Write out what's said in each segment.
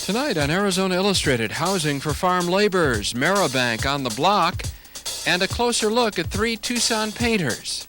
Tonight on Arizona Illustrated, housing for farm laborers, Marabank on the block, and a closer look at 3 Tucson painters.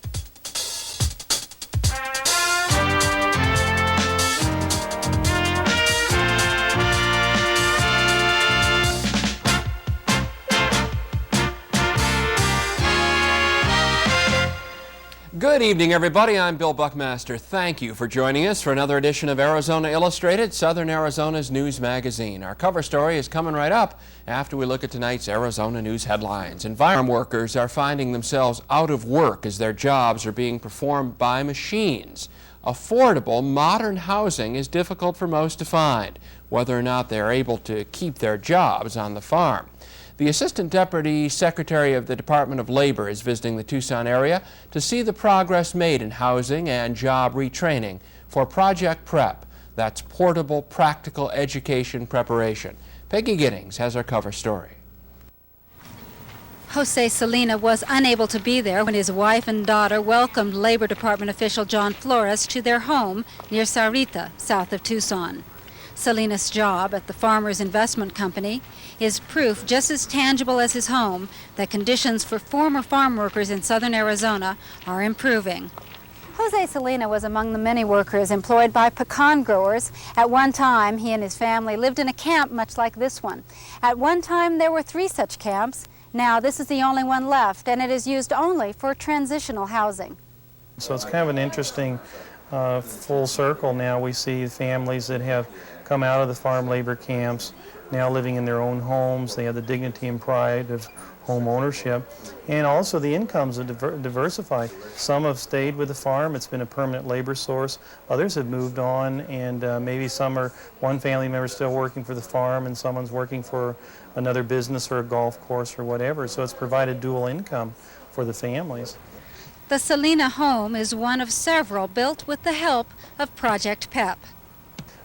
Good evening, everybody. I'm Bill Buckmaster. Thank you for joining us for another edition of Arizona Illustrated, Southern Arizona's news magazine. Our cover story is coming right up after we look at tonight's Arizona news headlines. And farm workers are finding themselves out of work as their jobs are being performed by machines. Affordable, modern housing is difficult for most to find, whether or not they're able to keep their jobs on the farm. The Assistant Deputy Secretary of the Department of Labor is visiting the Tucson area to see the progress made in housing and job retraining for Project PrEP. That's Portable Practical Education Preparation. Peggy Giddings has our cover story. Jose Salina was unable to be there when his wife and daughter welcomed Labor Department official John Florez to their home near Sahuarita, south of Tucson. Salina's job at the Farmers Investment Company is proof just as tangible as his home that conditions for former farm workers in southern Arizona are improving. Jose Salina was among the many workers employed by pecan growers. At one time, he and his family lived in a camp much like this one. At one time, there were 3 such camps. Now, this is the only one left, and it is used only for transitional housing. So it's kind of an interesting full circle now. We see families that have come out of the farm labor camps, now living in their own homes. They have the dignity and pride of home ownership, and also the incomes are diversified. Some have stayed with the farm. It's been a permanent labor source. Others have moved on, and maybe one family member still working for the farm and someone's working for another business or a golf course or whatever. So it's provided dual income for the families. The Salina home is one of several built with the help of Project PPEP.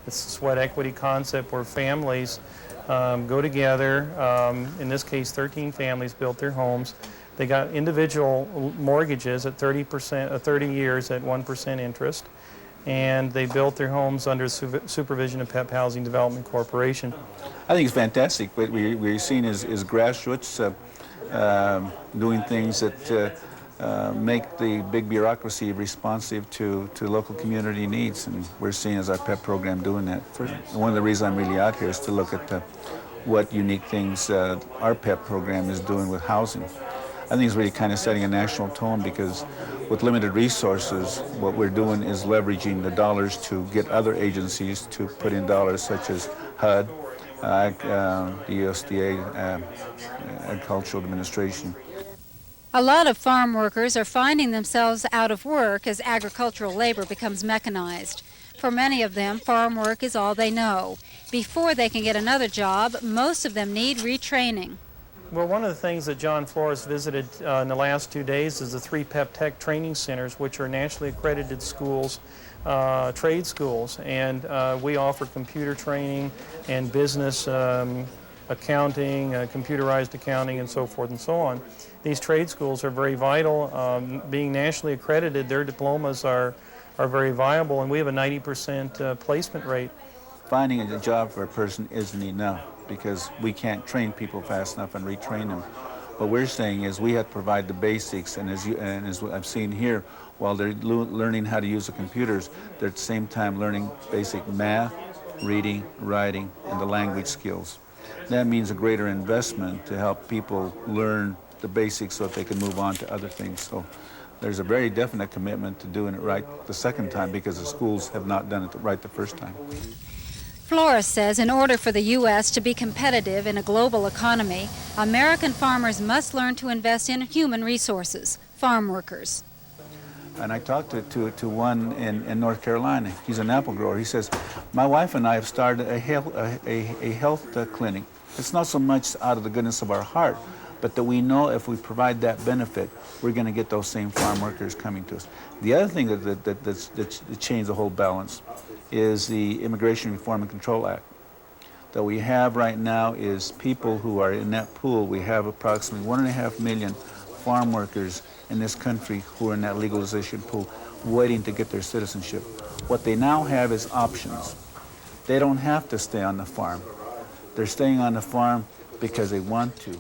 It's a sweat equity concept where families go together. In this case, 13 families built their homes. They got individual mortgages at 30 years at 1% interest, and they built their homes under supervision of PEP Housing Development Corporation. I think it's fantastic. What we're seeing is grassroots doing things that make the big bureaucracy responsive to local community needs, and we're seeing as our PEP program doing that. One of the reasons I'm really out here is to look at what unique things our PEP program is doing with housing. I think it's really kind of setting a national tone, because with limited resources, what we're doing is leveraging the dollars to get other agencies to put in dollars, such as HUD, the USDA, Agricultural Administration. A lot of farm workers are finding themselves out of work as agricultural labor becomes mechanized. For many of them, farm work is all they know. Before they can get another job, most of them need retraining. Well, one of the things that John Florez visited in the last 2 days is the 3 PEP Tech training centers, which are nationally accredited schools, trade schools, and we offer computer training and business accounting, computerized accounting, and so forth and so on. These trade schools are very vital. Being nationally accredited, their diplomas are very viable, and we have a 90% placement rate. Finding a job for a person isn't enough, because we can't train people fast enough and retrain them. What we're saying is we have to provide the basics, and as I've seen here, while they're learning how to use the computers, they're at the same time learning basic math, reading, writing, and the language skills. That means a greater investment to help people learn the basics so that they can move on to other things. So there's a very definite commitment to doing it right the second time, because the schools have not done it right the first time. Florez says in order for the U.S. to be competitive in a global economy, American farmers must learn to invest in human resources, farm workers. And I talked to one in North Carolina. He's an apple grower. He says, my wife and I have started a health clinic. It's not so much out of the goodness of our heart, but that we know if we provide that benefit, we're going to get those same farm workers coming to us. The other thing that changed the whole balance is the Immigration Reform and Control Act. That we have right now is people who are in that pool. We have approximately 1.5 million farm workers in this country who are in that legalization pool waiting to get their citizenship. What they now have is options. They don't have to stay on the farm. They're staying on the farm because they want to.